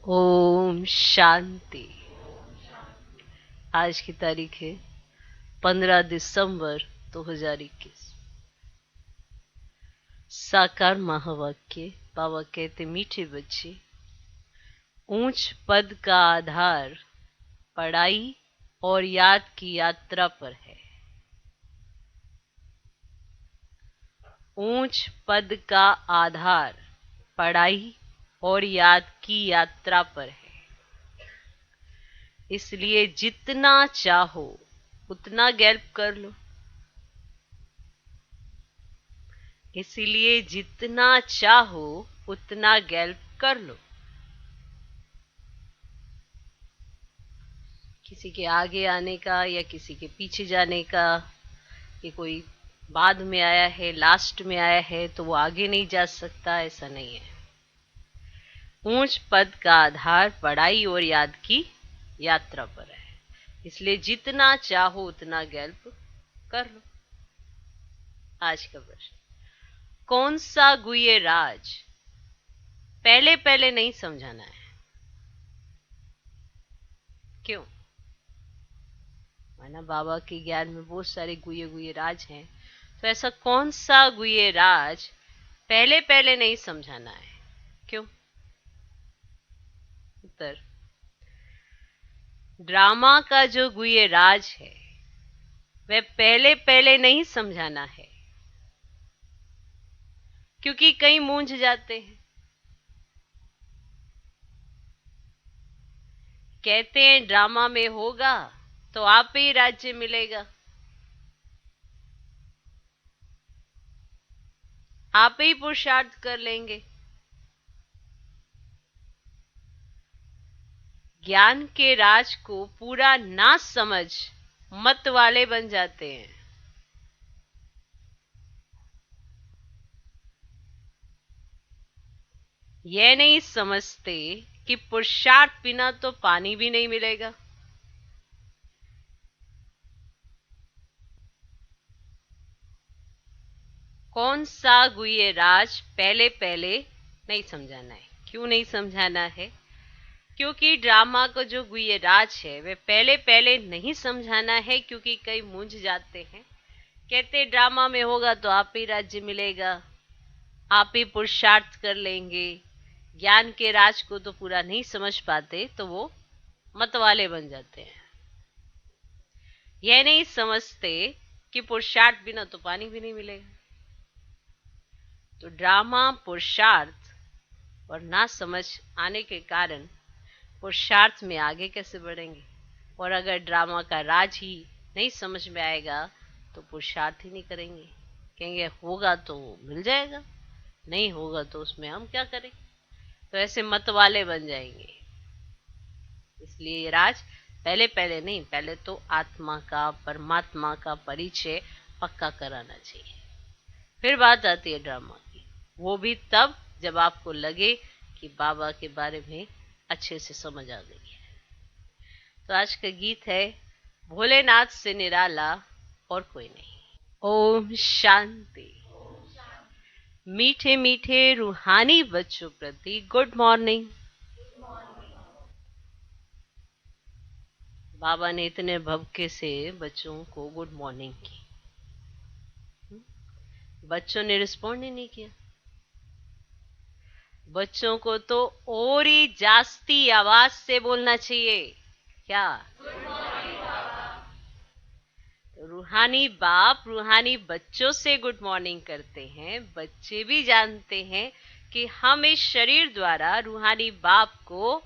ओम शांति। आज की तारीख है 15 दिसंबर 2021। साकार महावाक्य। बाबा कहते, मीठे बच्चे, ऊंच पद का आधार पढ़ाई और याद की यात्रा पर है। ऊंच पद का आधार पढ़ाई और याद की यात्रा पर है। इसलिए जितना चाहो उतना गैल्प कर लो। इसलिए जितना चाहो उतना गैल्प कर लो। किसी के आगे आने का या किसी के पीछे जाने का, ये कोई बाद में आया है, लास्ट में आया है तो वो आगे नहीं जा सकता, ऐसा नहीं है। ऊंच पद का आधार पढ़ाई और याद की यात्रा पर है। इसलिए जितना चाहो उतना गैल्प कर लो। आज का प्रश्न, कौन सा गुह्य राज पहले पहले नहीं समझाना है? क्यों? माना बाबा के ज्ञान में बहुत सारे गुह्य गुह्य राज हैं, तो ऐसा कौन सा गुह्य राज पहले पहले नहीं समझाना है? क्यों? उत्तर, ड्रामा का जो गुह्य राज है वह पहले पहले नहीं समझाना है, क्योंकि कई मूंझ जाते हैं। कहते हैं ड्रामा में होगा तो आप ही राज्य मिलेगा, आप ही पुरुषार्थ कर लेंगे। ज्ञान के राज को पूरा ना समझ मत वाले बन जाते हैं। यह नहीं समझते कि पुरुषार्थ बिना तो पानी भी नहीं मिलेगा। कौन सा गुह्य राज पहले पहले नहीं समझाना है? क्यों नहीं समझाना है? क्योंकि ड्रामा का जो गुह्य राज है वह पहले पहले नहीं समझाना है, क्योंकि कई मूंझ जाते हैं। कहते ड्रामा में होगा तो आप ही राज्य मिलेगा, आप ही पुरुषार्थ कर लेंगे। ज्ञान के राज को तो पूरा नहीं समझ पाते तो वो मतवाले बन जाते हैं। यह नहीं समझते कि पुरुषार्थ बिना तो पानी भी नहीं मिलेगा। तो ड्रामा पुरुषार्थ और ना समझ आने के कारण पुरुषार्थ में आगे कैसे बढ़ेंगे? और अगर ड्रामा का राज ही नहीं समझ में आएगा तो पुरुषार्थ ही नहीं करेंगे। कहेंगे होगा तो मिल जाएगा, नहीं होगा तो उसमें हम क्या करें? तो ऐसे मत वाले बन जाएंगे। इसलिए ये राज पहले पहले नहीं, पहले तो आत्मा का, परमात्मा का परिचय पक्का कराना चाहिए। फिर बात आती है ड्रामा की, वो भी तब जब आपको लगे कि बाबा के बारे में अच्छे से समझ आ गई है। तो आज का गीत है, भोलेनाथ से निराला और कोई नहीं। ओम शांति। मीठे मीठे रूहानी बच्चों प्रति गुड मॉर्निंग। बाबा ने इतने भव्य से बच्चों को गुड मॉर्निंग की, बच्चों ने रिस्पॉन्ड ही नहीं किया। बच्चों को तो और ही जास्ती आवाज से बोलना चाहिए। क्या? तो रूहानी बाप रूहानी बच्चों से गुड मॉर्निंग करते हैं। बच्चे भी जानते हैं कि हम इस शरीर द्वारा रूहानी बाप को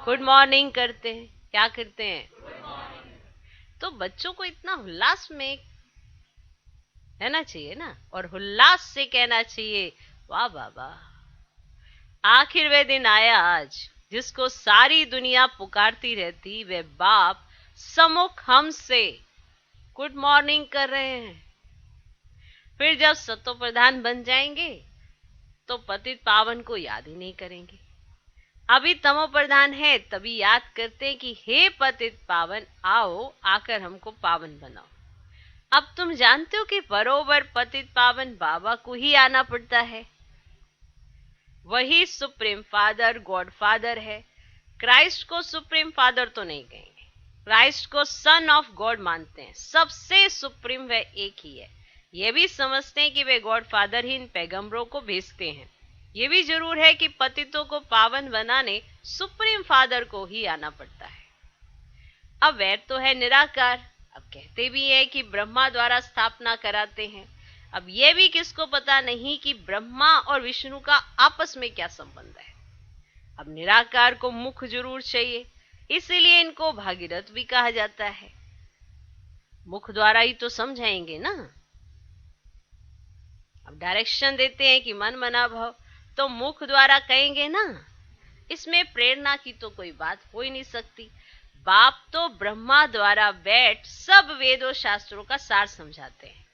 गुड मॉर्निंग करते हैं। क्या करते हैं? तो बच्चों को इतना उल्लास में रहना चाहिए ना, और उल्लास से कहना चाहिए, वाह बाबा, आखिर वह दिन आया आज जिसको सारी दुनिया पुकारती रहती, वे बाप सम्मुख हमसे गुड मॉर्निंग कर रहे हैं। फिर जब सतो प्रधान बन जाएंगे तो पतित पावन को याद ही नहीं करेंगे। अभी तमो प्रधान है तभी याद करते हैं कि हे पतित पावन, आओ आकर हमको पावन बनाओ। अब तुम जानते हो कि बरोबर पतित पावन बाबा को ही आना पड़ता है। वही सुप्रीम फादर, गॉड फादर है। क्राइस्ट को सुप्रीम फादर तो नहीं कहेंगे, क्राइस्ट को सन ऑफ गॉड मानते हैं। सबसे सुप्रीम वह एक ही है। ये भी समझते हैं कि वे गॉड फादर ही इन पैगंबरों को भेजते हैं। ये भी जरूर है कि पतितों को पावन बनाने सुप्रीम फादर को ही आना पड़ता है। अब वैर तो है निराकार। अब कहते भी है कि ब्रह्मा द्वारा स्थापना कराते हैं। अब ये भी किसको पता नहीं कि ब्रह्मा और विष्णु का आपस में क्या संबंध है। अब निराकार को मुख जरूर चाहिए, इसीलिए इनको भागीरथ भी कहा जाता है। मुख द्वारा ही तो समझाएंगे ना। अब डायरेक्शन देते हैं कि मन मना भव, तो मुख द्वारा कहेंगे ना। इसमें प्रेरणा की तो कोई बात हो ही नहीं सकती। बाप तो ब्रह्मा द्वारा बैठ सब वेदों शास्त्रों का सार समझाते हैं,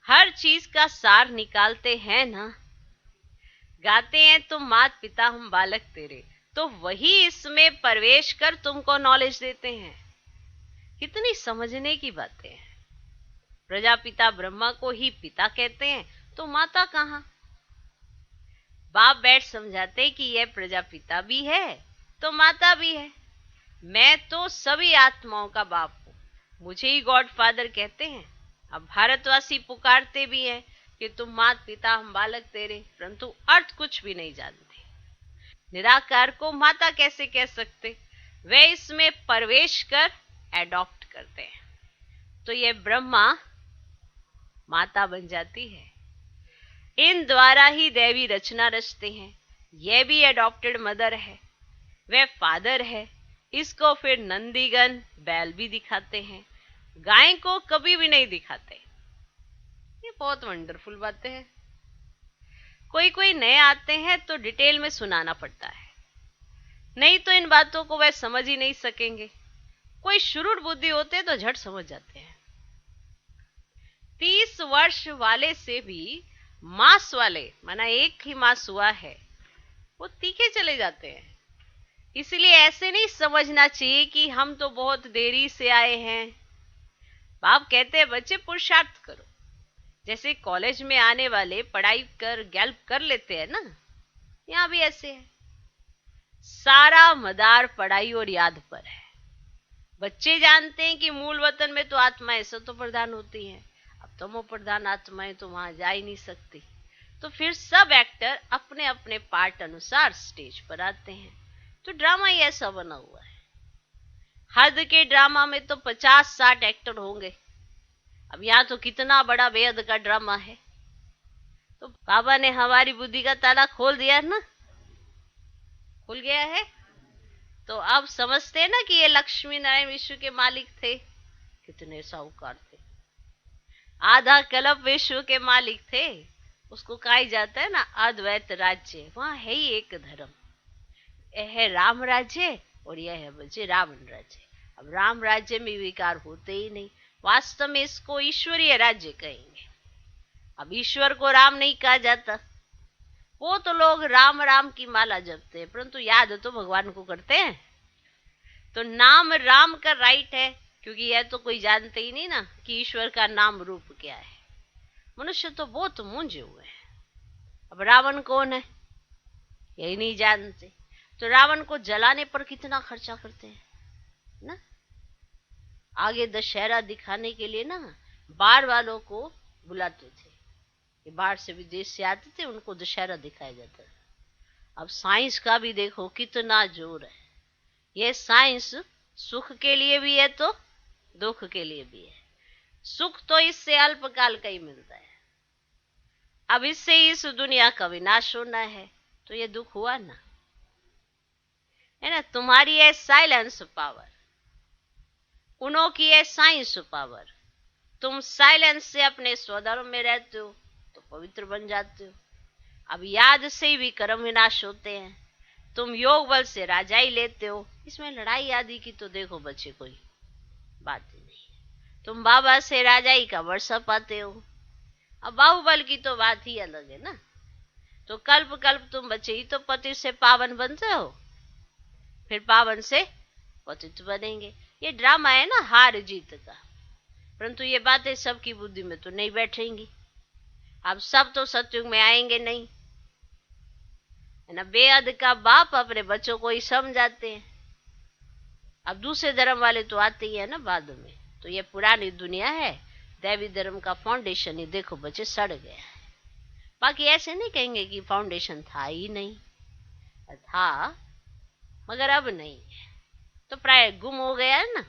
हर चीज का सार निकालते हैं ना। गाते हैं तुम मात पिता हम बालक तेरे, तो वही इसमें प्रवेश कर तुमको नॉलेज देते हैं। कितनी समझने की बातें हैं। प्रजापिता ब्रह्मा को ही पिता कहते हैं, तो माता कहाँ। बाप बैठ समझाते कि यह प्रजापिता भी है तो माता भी है। मैं तो सभी आत्माओं का बाप हूं, मुझे ही गॉड फादर कहते हैं। अब भारतवासी पुकारते भी हैं कि तुम मात पिता हम बालक तेरे, परंतु अर्थ कुछ भी नहीं जानते। निराकार को माता कैसे कह सकते, वे इसमें प्रवेश कर एडॉप्ट करते हैं, तो यह ब्रह्मा माता बन जाती है। इन द्वारा ही दैवी रचना रचते हैं। यह भी एडॉप्टेड मदर है, वह फादर है। इसको फिर नंदीगण बैल भी दिखाते हैं, गाय को कभी भी नहीं दिखाते। ये बहुत वंडरफुल बातें हैं। कोई कोई नए आते हैं तो डिटेल में सुनाना पड़ता है, नहीं तो इन बातों को वह समझ ही नहीं सकेंगे। कोई शुरू बुद्धि होते तो झट समझ जाते हैं। 30 वर्ष वाले से भी मास वाले, माना एक ही मास हुआ है, वो तीखे चले जाते हैं। इसलिए ऐसे नहीं समझना चाहिए कि हम तो बहुत देरी से आए हैं। बाप कहते हैं बच्चे पुरुषार्थ करो। जैसे कॉलेज में आने वाले पढ़ाई कर गैल्प कर लेते हैं ना, यहाँ भी ऐसे है। सारा मदार पढ़ाई और याद पर है। बच्चे जानते हैं कि मूल वतन में तो आत्माएं सतो प्रधान होती हैं, अब तमो प्रधान आत्माएं तो वहां जा ही नहीं सकती। तो फिर सब एक्टर अपने अपने पार्ट अनुसार स्टेज पर आते हैं। तो ड्रामा ही ऐसा बना हुआ है। हद के ड्रामा में तो 50-60 एक्टर होंगे। अब यहाँ तो कितना बड़ा बेहद का ड्रामा है। तो बाबा ने हमारी बुद्धि का ताला खोल दिया ना, खुल गया है। तो अब समझते हैं ना कि ये लक्ष्मी नारायण विश्व के मालिक थे, कितने साहूकार थे। आधा कल्प विश्व के मालिक थे। उसको कहा जाता है ना अद्वैत राज्य, वहां है ही एक धर्म। यह है राम राज्य और यह है बच्चे रावण राज्य। अब राम राज्य में विकार होते ही नहीं, वास्तव में इसको ईश्वरीय राज्य कहेंगे। अब ईश्वर को राम नहीं कहा जाता। वो तो लोग राम राम की माला जपते हैं, परंतु याद तो भगवान को करते हैं। तो नाम राम का राइट है, क्योंकि यह तो कोई जानते ही नहीं ना कि ईश्वर का नाम रूप क्या है। मनुष्य तो बहुत मूंझे हुए हैं। अब रावण कौन है यही नहीं जानते। तो रावण को जलाने पर कितना खर्चा करते हैं ना। आगे दशहरा दिखाने के लिए ना बाहर वालों को बुलाते थे, ये बाहर से विदेश से आते थे, उनको दशहरा दिखाया जाता है। अब साइंस का भी देखो कितना जोर है। ये साइंस सुख के लिए भी है तो दुख के लिए भी है। सुख तो इससे अल्पकाल का ही मिलता है। अब इससे इस दुनिया का विनाश होना है, तो ये दुख हुआ ना, है ना। तुम्हारी है साइलेंस पावर, उन्हों की है साइंस पावर। तुम साइलेंस से अपने स्वधर्म में रहते हो तो पवित्र बन जाते हो। अब याद से ही भी कर्म विनाश होते हैं। तुम योग बल से राजाई लेते हो, इसमें लड़ाई आदि की तो देखो बच्चे कोई बात ही नहीं। तुम बाबा से राजाई का वर्षा पाते हो। अब बाहुबल की तो बात ही अलग है ना। तो कल्प कल्प तुम बच्चे ही तो पति से पावन बनते हो, फिर पावन से पतित बनेंगे। ये ड्रामा है ना हार जीत का, परंतु ये बातें सबकी बुद्धि में तो नहीं बैठेंगी। अब सब तो सतयुग में आएंगे नहीं, है ना। बेहद का बाप अपने बच्चों को ही समझाते हैं। अब दूसरे धर्म वाले तो आते ही है ना बाद में। तो ये पुरानी दुनिया है, दैवी धर्म का फाउंडेशन ही देखो बच्चे सड़ गया है। बाकी ऐसे नहीं कहेंगे कि फाउंडेशन था ही नहीं, था मगर अब नहीं है, तो प्राय गुम हो गया है ना।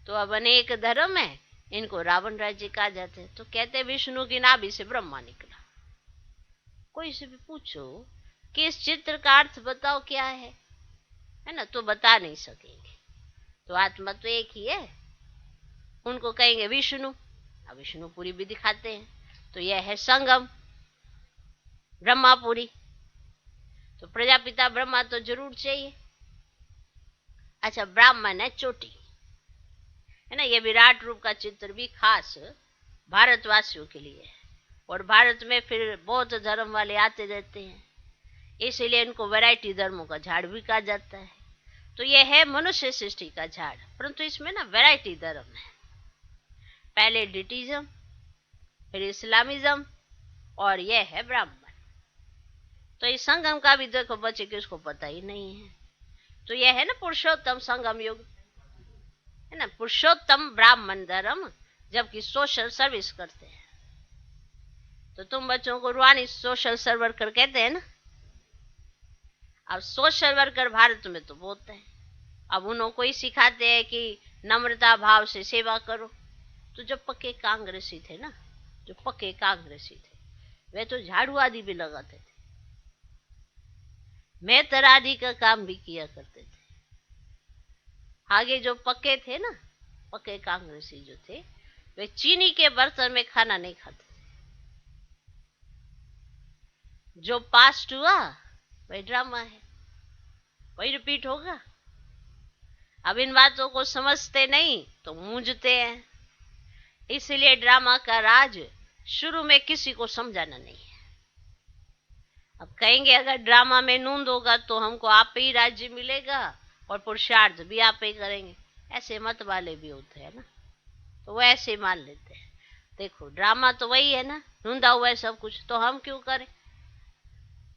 तो अब अनेक धर्म है, इनको रावण राज्य कहा जाते हैं। तो कहते विष्णु की नाभि से ब्रह्मा निकला। कोई से भी पूछो कि इस चित्र का अर्थ बताओ क्या है ना, तो बता नहीं सकेंगे। तो आत्मा तो एक ही है, उनको कहेंगे विष्णु। अब विष्णु पूरी भी दिखाते हैं। तो यह है संगम, ब्रह्मापुरी। तो प्रजापिता ब्रह्मा तो जरूर चाहिए। अच्छा, ब्राह्मण है चोटी, है ना। ये विराट रूप का चित्र भी खास भारतवासियों के लिए है। और भारत में फिर बौद्ध धर्म वाले आते रहते हैं, इसीलिए इनको वैरायटी धर्मों का झाड़ भी कहा जाता है। तो यह है मनुष्य सृष्टि का झाड़, परंतु इसमें ना वैरायटी धर्म है। पहले डिटिज्म, फिर इस्लामिज्म, और यह है ब्राह्मण। तो इस संगम का भी देखो बच्चे किसको पता ही नहीं है। तो यह है ना पुरुषोत्तम संगम युग, है ना, पुरुषोत्तम ब्राह्मण धर्म, जबकि सोशल सर्विस करते हैं। तो तुम बच्चों को रूहानी सोशल वर्कर कहते हैं ना। अब सोशल वर्कर भारत में तो बहुत है। अब उनको ही सिखाते हैं कि नम्रता भाव से सेवा करो। तो जो पक्के कांग्रेसी थे ना, जो पक्के कांग्रेसी थे, वे तो झाड़ू आदि भी लगाते थे, मेहतर आदि का काम भी किया करते थे। आगे जो पक्के थे ना, पक्के कांग्रेसी जो थे, वे चीनी के बर्तन में खाना नहीं खाते थे। जो पास्ट हुआ वही ड्रामा है, वही रिपीट होगा। अब इन बातों को समझते नहीं तो मूंझते हैं। इसलिए ड्रामा का राज शुरू में किसी को समझाना नहीं है। अब कहेंगे अगर ड्रामा में नूंद होगा तो हमको आप ही राज्य मिलेगा और पुरुषार्थ भी आप ही करेंगे। ऐसे मत वाले भी होते हैं ना, तो वो ऐसे मान लेते हैं। देखो ड्रामा तो वही है ना, नूंदा हुआ है सब कुछ, तो हम क्यों करें।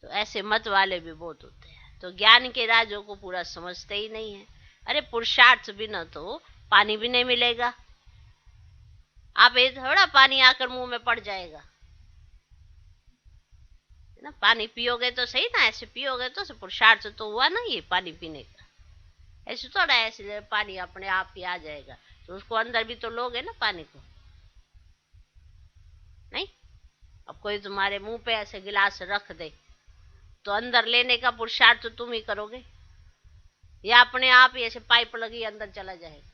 तो ऐसे मत वाले भी बहुत होते हैं। तो ज्ञान के राजों को पूरा समझते ही नहीं है। अरे पुरुषार्थ बिना तो पानी भी नहीं मिलेगा। आप ये थोड़ा पानी आकर मुंह में पड़ जाएगा, है ना। पानी पियोगे तो सही ना, ऐसे पियोगे तो पुरुषार्थ तो हुआ ना ये पानी पीने का। ऐसे थोड़ा ऐसे पानी अपने आप ही आ जाएगा। तो उसको अंदर भी तो लोगे ना पानी को, नहीं। अब कोई तुम्हारे मुंह पे ऐसे गिलास रख दे तो अंदर लेने का पुरुषार्थ तो तुम ही करोगे, या अपने आप ही ऐसे पाइप लगी अंदर चला जाएगा,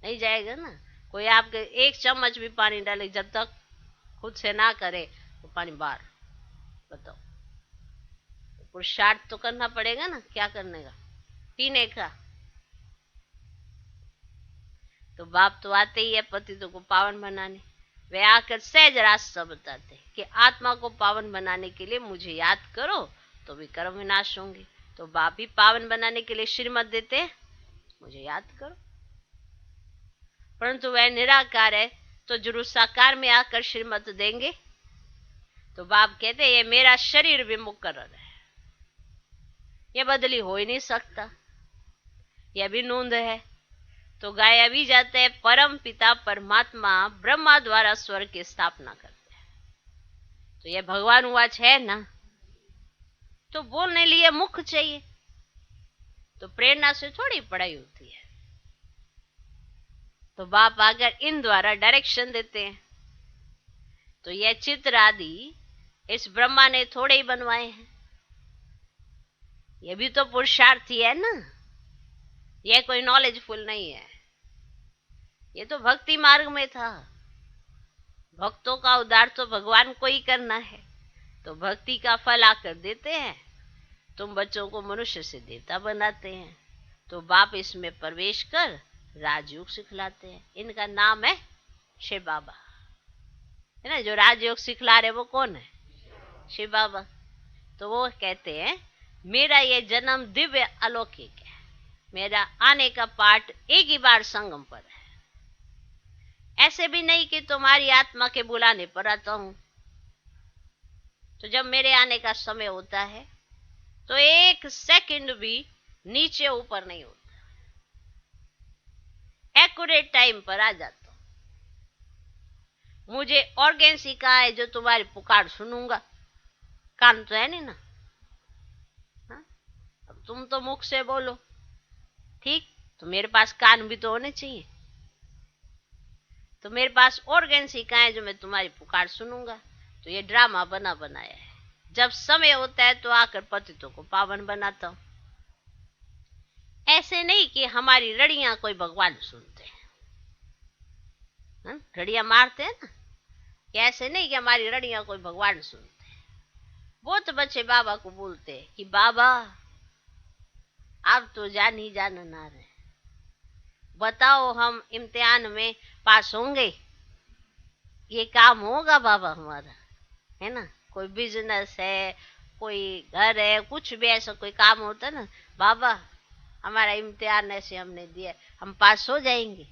नहीं जाएगा ना। कोई आपके एक चम्मच भी पानी डाले, जब तक खुद से ना करे तो पानी बाहर। बताओ, तो पुरुषार्थ तो करना पड़ेगा ना। क्या करने का, पीने का। तो बाप तो आते ही है पतितों को पावन बनाने। वे आकर सहज रास्ता बताते कि आत्मा को पावन बनाने के लिए मुझे याद करो तो भी कर्म विनाश होंगे। तो बाप ही पावन बनाने के लिए श्रीमत देते हैं, मुझे याद करो। परंतु वह निराकार है, तो जरूर साकार में आकर श्रीमत देंगे। तो बाप कहते ये मेरा शरीर विमुक्करण है, ये बदली हो ही नहीं सकता, यह भी नूंद है। तो गाया भी जाता है परम पिता परमात्मा ब्रह्मा द्वारा स्वर्ग की स्थापना करते हैं। तो यह भगवान वाच है ना, तो बोलने लिए मुख चाहिए। तो प्रेरणा से थोड़ी पढ़ाई होती है। तो बाप आकर इन द्वारा डायरेक्शन देते हैं। तो यह चित्र आदि इस ब्रह्मा ने थोड़े ही बनवाए हैं, यह भी तो पुरुषार्थी है ना। यह कोई नॉलेजफुल नहीं है, ये तो भक्ति मार्ग में था। भक्तों का उद्धार तो भगवान को ही करना है, तो भक्ति का फल आकर देते हैं। तुम बच्चों को मनुष्य से देवता बनाते हैं, तो बाप इसमें प्रवेश कर राजयोग सिखलाते हैं। इनका नाम है शिव बाबा, है ना। जो राजयोग सिखला रहे वो कौन है, शिव बाबा। तो वो कहते हैं मेरा ये जन्म दिव्य अलौकिक है, मेरा आने का पाठ एक ही बार संगम पर है। ऐसे भी नहीं कि तुम्हारी आत्मा के बुलाने पर आता हूं। तो जब मेरे आने का समय होता है तो एक सेकंड भी नीचे ऊपर नहीं होता, एक्यूरेट टाइम पर आ जाता हूं। मुझे ऑर्गन सिखा है जो तुम्हारी पुकार सुनूंगा, कान तो है नहीं ना। हाँ? अब तुम तो मुख से बोलो, ठीक, तो मेरे पास कान भी तो होने चाहिए। तो मेरे पास ऑर्गन सिखा है जो मैं तुम्हारी पुकार सुनूंगा। तो ये ड्रामा बना बनाया है। जब समय होता है तो आकर पतितों को पावन बनाता हूं। ऐसे नहीं कि हमारी रड़ियां कोई भगवान सुनते हैं, रड़ियां मारते हैं ना, कि ऐसे नहीं कि हमारी रड़ियां कोई भगवान सुनते हैं। बहुत बच्चे बाबा को बोलते हैं कि बाबा आप तो जान ही जान ना रहे, बताओ हम इम्तिहान में पास होंगे, ये काम होगा बाबा हमारा, है ना। कोई बिजनेस है, कोई घर है, कुछ भी ऐसा कोई काम होता है ना, बाबा हमारा इम्तिहान ऐसे हमने दिया, हम पास हो जाएंगे।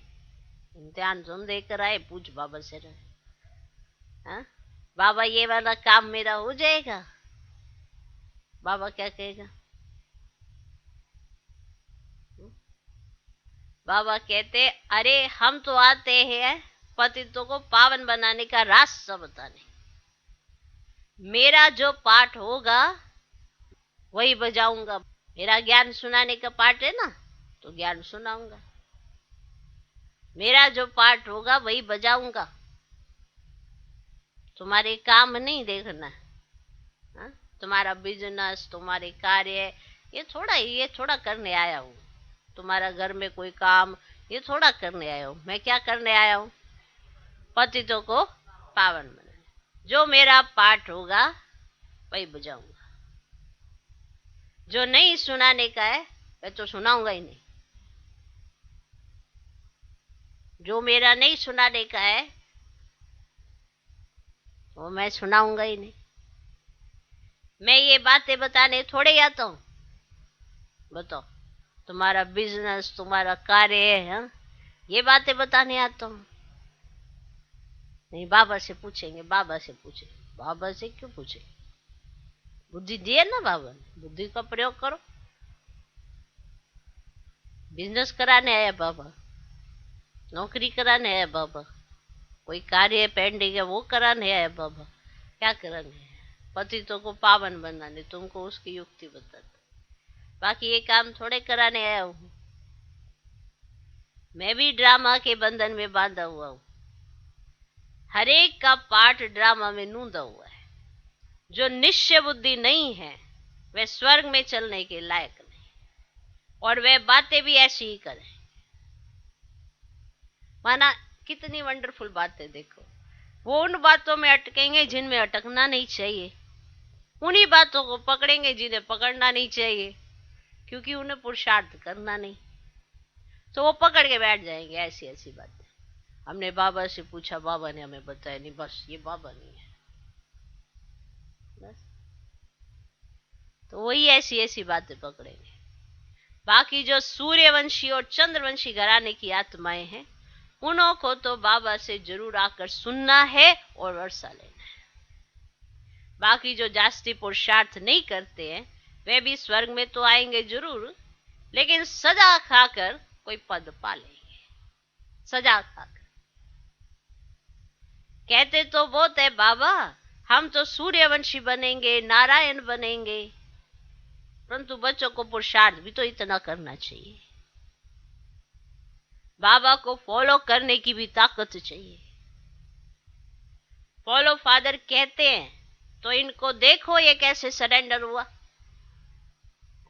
इम्तिहान तो हम देकर आए, पूछ बाबा से रहे, हाँ? बाबा ये वाला काम मेरा हो जाएगा? बाबा क्या कहेगा? बाबा कहते अरे हम तो आते हैं पतितों को पावन बनाने का रास्ता बताने, मेरा जो पाठ होगा वही बजाऊंगा। मेरा ज्ञान सुनाने का पाठ है ना, तो ज्ञान सुनाऊंगा। मेरा जो पाठ होगा वही बजाऊंगा, तुम्हारे काम नहीं देखना। हा? तुम्हारा बिजनेस, तुम्हारे कार्य, ये थोड़ा करने आया हूँ। तुम्हारा घर में कोई काम, ये थोड़ा करने आया हूँ। मैं क्या करने आया हूँ? पतितों को पावन बनाने। जो मेरा पाठ होगा वही बजाऊंगा। जो नहीं सुनाने का है मैं तो सुनाऊंगा ही नहीं। जो मेरा नहीं सुनाने का है वो मैं सुनाऊंगा ही नहीं। मैं ये बातें बताने थोड़े आता हूं। बताओ, तुम्हारा बिजनेस, तुम्हारा कार्य है, ये बातें बताने आता हूं? नहीं, बाबा से पूछेंगे, बाबा से पूछेंगे। बाबा से क्यों पूछे? बुद्धि दी है ना बाबा ने, बुद्धि का प्रयोग करो। बिजनेस कराने आया बाबा, नौकरी कराने आया बाबा, कोई कार्य पेंडिंग है वो कराने आया बाबा। क्या कराने है? पतितों को पावन बनाने, तुमको उसकी युक्ति बताते। बाकी ये काम थोड़े कराने आया हूं। मैं भी ड्रामा के बंधन में बांधा हुआ हूं। हर एक का पाठ ड्रामा में नूंदा हुआ है। जो निश्चय बुद्धि नहीं है वह स्वर्ग में चलने के लायक नहीं, और वह बातें भी ऐसी ही करें। माना कितनी वंडरफुल बातें देखो। वो उन बातों में अटकेंगे जिनमें अटकना नहीं चाहिए, उन्हीं बातों को पकड़ेंगे जिन्हें पकड़ना नहीं चाहिए, क्योंकि उन्हें पुरुषार्थ करना नहीं। तो वो पकड़ के बैठ जाएंगे ऐसी ऐसी बातें। हमने बाबा से पूछा, बाबा ने हमें बताया नहीं, बस ये बाबा नहीं है, बस। तो वही ऐसी ऐसी बातें पकड़ेंगे। बाकी जो सूर्यवंशी और चंद्रवंशी घराने की आत्माएं हैं, उन्हों को तो बाबा से जरूर आकर सुनना है और वर्षा लेना है। बाकी जो जास्ती पुरुषार्थ नहीं करते हैं वे भी स्वर्ग में तो आएंगे जरूर, लेकिन सजा खाकर कोई पद पा लेंगे। सजा खाकर कहते तो बहुत है बाबा, हम तो सूर्यवंशी बनेंगे, नारायण बनेंगे, परंतु बच्चों को पुरुषार्थ भी तो इतना करना चाहिए। बाबा को फॉलो करने की भी ताकत चाहिए। फॉलो फादर कहते हैं तो इनको देखो ये कैसे सरेंडर हुआ।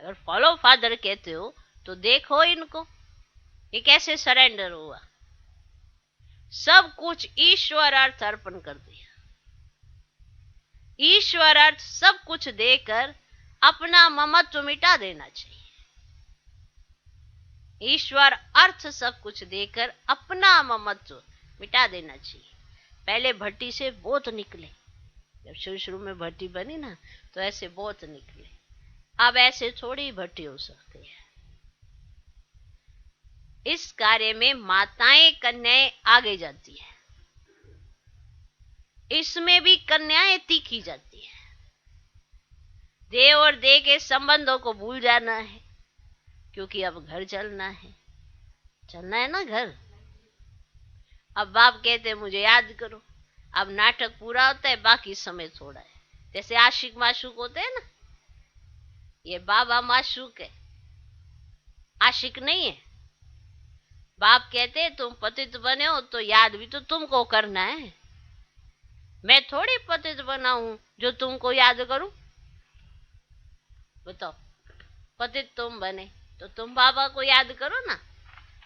अगर फॉलो फादर कहते हो तो देखो इनको, ये कैसे सरेंडर हुआ। सब कुछ ईश्वर अर्थ अर्पण कर दिया। ईश्वर अर्थ सब कुछ देकर अपना ममत्व मिटा देना चाहिए। ईश्वर अर्थ सब कुछ देकर अपना ममत्व मिटा देना चाहिए। पहले भट्टी से बहुत निकले, जब शुरू शुरू में भट्टी बनी ना तो ऐसे बहुत निकले। अब ऐसे थोड़ी भट्टी हो सकती है। इस कार्य में माताएं कन्याएं आगे जाती है, इसमें भी कन्याएं तीखी जाती है। देह और देह के संबंधों को भूल जाना है, क्योंकि अब घर चलना है। चलना है ना घर। अब बाप कहते हैं मुझे याद करो। अब नाटक पूरा होता है, बाकी समय थोड़ा है। जैसे आशिक माशूक होते हैं ना, ये बाबा माशूक है, आशिक नहीं है। बाप कहते हैं तुम पतित बने हो तो याद भी तो तुमको करना है। मैं थोड़ी पतित बना हूं जो तुमको याद करूं। बताओ, पतित तुम बने तो तुम बाबा को याद करो ना।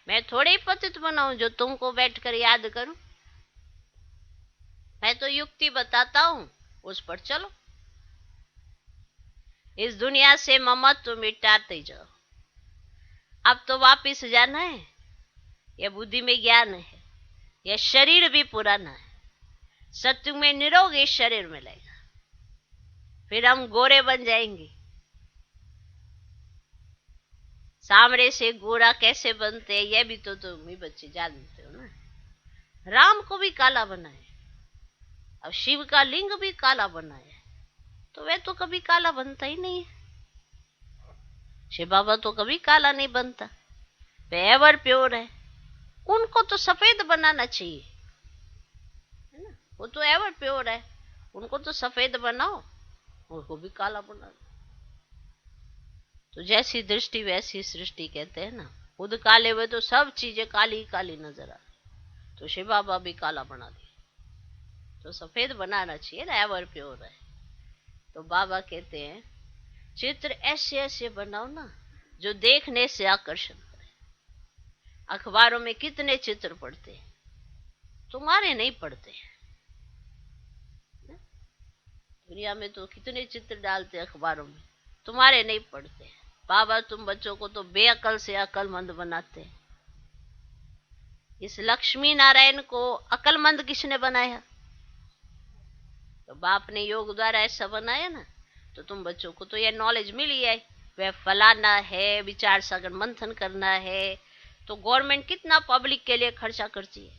मैं थोड़े ही पतित बना हूं जो तुमको बैठकर याद करूं। मैं तो युक्ति बताता हूं, उस पर चलो। इस दुनिया से ममत्व मिटाते जाओ। अब तो वापिस जाना है। यह बुद्धि में ज्ञान है। यह शरीर भी पुराना है। सत्युग में निरोगी शरीर मिलेगा, फिर हम गोरे बन जाएंगे। सांवरे से गोरा कैसे बनते हैं यह भी तो तुम ही बच्चे जानते हो ना। राम को भी काला बनाए, अब शिव का लिंग भी काला बनाया, तो वह तो कभी काला बनता ही नहीं है। शिव बाबा तो कभी काला नहीं बनता, वे एवर प्योर है। उनको तो सफेद बनाना चाहिए, है ना। वो तो एवर प्योर है, उनको तो सफेद बनाओ, उनको भी काला बना दो। तो जैसी दृष्टि वैसी सृष्टि कहते हैं ना। खुद काले हुए तो सब चीजें काली काली नजर आ। तो शिव बाबा भी काला बना दिया, तो सफेद बनाना चाहिए ना, एवर प्योर है। तो बाबा कहते हैं चित्र ऐसे ऐसे बनाओ ना जो देखने से आकर्षण करे। अखबारों में कितने चित्र पढ़ते हैं, तुम्हारे नहीं पढ़ते। दुनिया में तो कितने चित्र डालते अखबारों में, तुम्हारे नहीं पढ़ते। बाबा तुम बच्चों को तो बेअकल से अकलमंद बनाते हैं। इस लक्ष्मी नारायण को अकलमंद किसने बनाया? तो बाप ने योग द्वारा ऐसा बनाया ना। तो तुम बच्चों को तो यह नॉलेज मिली है, वह फलाना है, विचार सागर मंथन करना है। तो गवर्नमेंट कितना पब्लिक के लिए खर्चा करती है।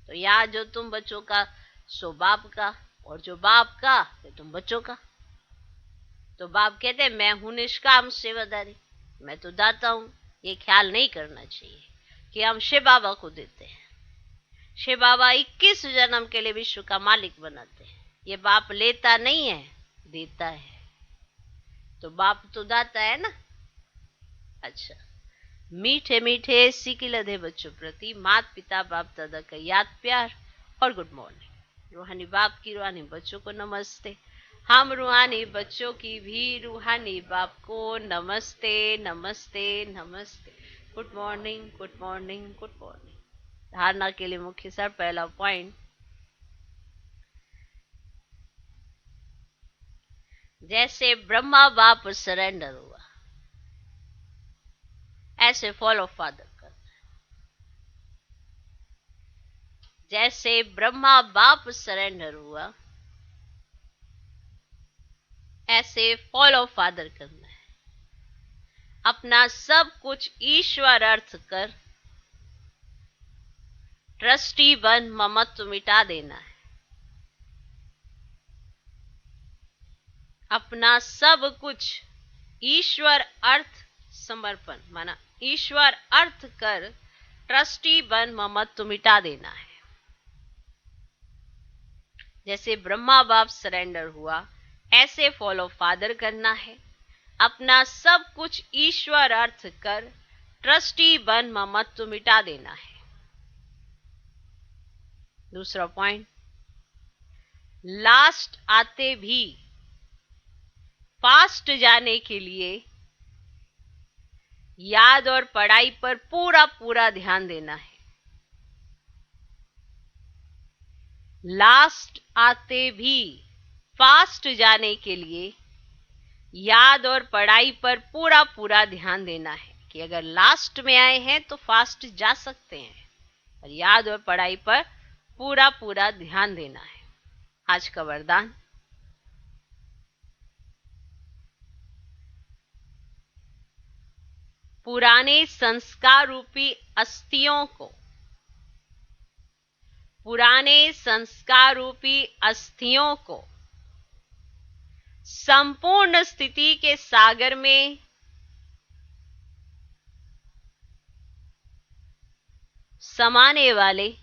तो यहाँ जो तुम बच्चों का सो बाप का, और जो बाप का तो तुम बच्चों का। तो बाप कहते हैं मैं हूं निष्काम सेवादारी, मैं तो दाता हूं। ये ख्याल नहीं करना चाहिए कि हम शिव बाबा को देते हैं। शिव बाबा 21 जन्म के लिए विश्व का मालिक बनाते हैं। ये बाप लेता नहीं है, देता है। तो बाप तो दाता है ना। अच्छा, मीठे मीठे सीखी लधे बच्चों प्रति माता पिता बाप दादा का याद प्यार और गुड मॉर्निंग। रूहानी बाप की रूहानी बच्चों को नमस्ते। हम रूहानी बच्चों की भी रूहानी बाप को नमस्ते नमस्ते नमस्ते। Good morning good morning good morning. धारणा के लिए मुख्य सर पहला पॉइंट, जैसे ब्रह्मा बाप सरेंडर हुआ ऐसे फॉलो फादर करना। जैसे ब्रह्मा बाप सरेंडर हुआ ऐसे फॉलो फादर करना है। अपना सब कुछ ईश्वर अर्थ कर ट्रस्टी बन ममत्व मिटा देना है। अपना सब कुछ ईश्वर अर्थ समर्पण माना ईश्वर अर्थ कर ट्रस्टी बन ममत्व मिटा देना है। जैसे ब्रह्मा बाप सरेंडर हुआ ऐसे फॉलो फादर करना है। अपना सब कुछ ईश्वर अर्थ कर ट्रस्टी बन ममत्व मिटा देना है। दूसरा पॉइंट, लास्ट आते भी फास्ट जाने के लिए याद और पढ़ाई पर पूरा पूरा ध्यान देना है। लास्ट आते भी फास्ट जाने के लिए याद और पढ़ाई पर पूरा पूरा ध्यान देना है कि अगर लास्ट में आए हैं तो फास्ट जा सकते हैं, और याद और पढ़ाई पर पूरा पूरा ध्यान देना है। आज का वरदान, पुराने संस्कार रूपी अस्थियों को, पुराने संस्कार रूपी अस्थियों को संपूर्ण स्थिति के सागर में समाने वाले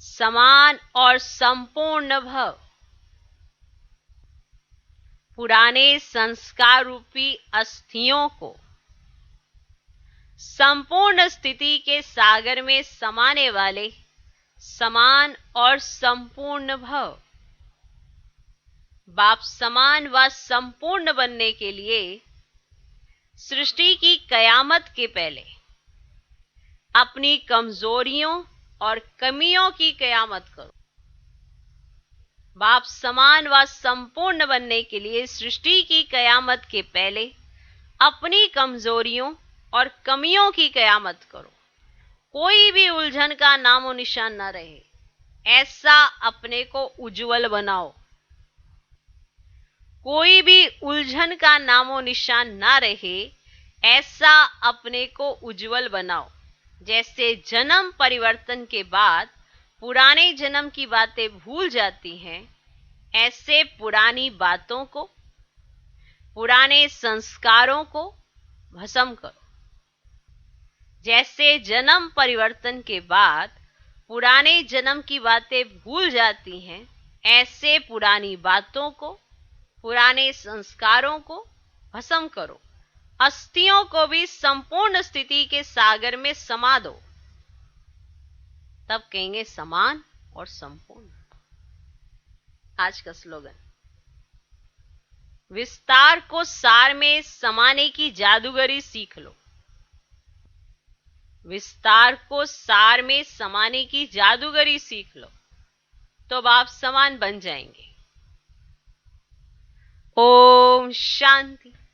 समान और संपूर्ण भव पुराने संस्कार रूपी अस्थियों को संपूर्ण स्थिति के सागर में समाने वाले समान और संपूर्ण भव बाप समान व संपूर्ण बनने के लिए सृष्टि की कयामत के पहले अपनी कमजोरियों और कमियों की कयामत करो। बाप समान व संपूर्ण बनने के लिए सृष्टि की कयामत के पहले अपनी कमजोरियों और कमियों की कयामत करो। कोई भी उलझन का नामो निशान न रहे, ऐसा अपने को उज्जवल बनाओ। कोई भी उलझन का नामो निशान ना रहे, ऐसा अपने को उज्जवल बनाओ। जैसे जन्म परिवर्तन के बाद पुराने जन्म की बातें भूल जाती हैं, ऐसे पुरानी बातों को, पुराने संस्कारों को भस्म करो। जैसे जन्म परिवर्तन के बाद पुराने जन्म की बातें भूल जाती हैं, ऐसे पुरानी बातों को, पुराने संस्कारों को भस्म करो। अस्थियों को भी संपूर्ण स्थिति के सागर में समा दो। तब कहेंगे समान और संपूर्ण। आज का स्लोगन, विस्तार को सार में समाने की जादूगरी सीख लो। विस्तार को सार में समाने की जादूगरी सीख लो, तो आप समान बन जाएंगे। ओम शांति।